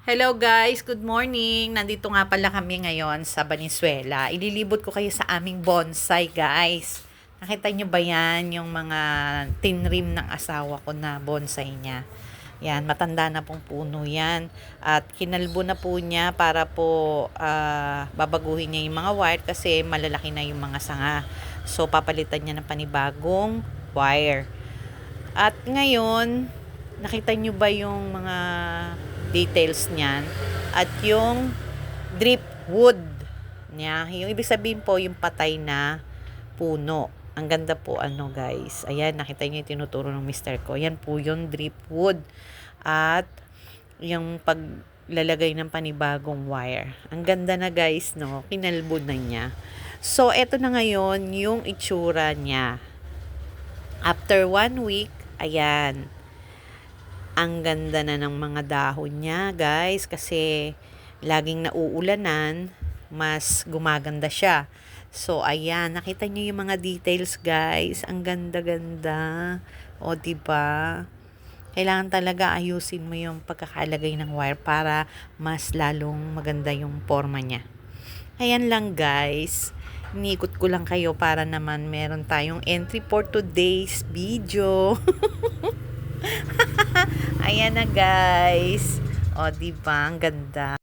Hello guys, good morning. Nandito nga pala kami ngayon sa Valenzuela. Ililibot ko kayo sa aming bonsai guys. Nakita nyo ba yan? Yung mga tinrim ng asawa ko na bonsai niya. Yan, matanda na pong puno yan. At kinalbo na po niya para po babaguhin niya yung mga wire kasi malalaki na yung mga sanga. So papalitan niya ng panibagong wire. At ngayon, nakita nyo ba yung mga details niyan? At yung drip wood niya, yung ibig sabihin po, yung patay na puno. Ang ganda po guys. Ayan, nakita nyo yung tinuturo ng mister ko. Yan po yung drip wood. At yung paglalagay ng panibagong wire. Ang ganda na guys, no? Kinalbo na niya. So, eto na ngayon yung itsura niya. After 1 week, ayan. Ang ganda na ng mga dahon niya, guys, kasi laging nauulanan, mas gumaganda siya. So, ayan, nakita niyo yung mga details, guys. Ang ganda-ganda. O, diba? Kailangan talaga ayusin mo yung pagkakalagay ng wire para mas lalong maganda yung forma niya. Ayan lang, guys. Inikot ko lang kayo para naman meron tayong entry for today's video. Ayan na guys. O, diba? Ang ganda.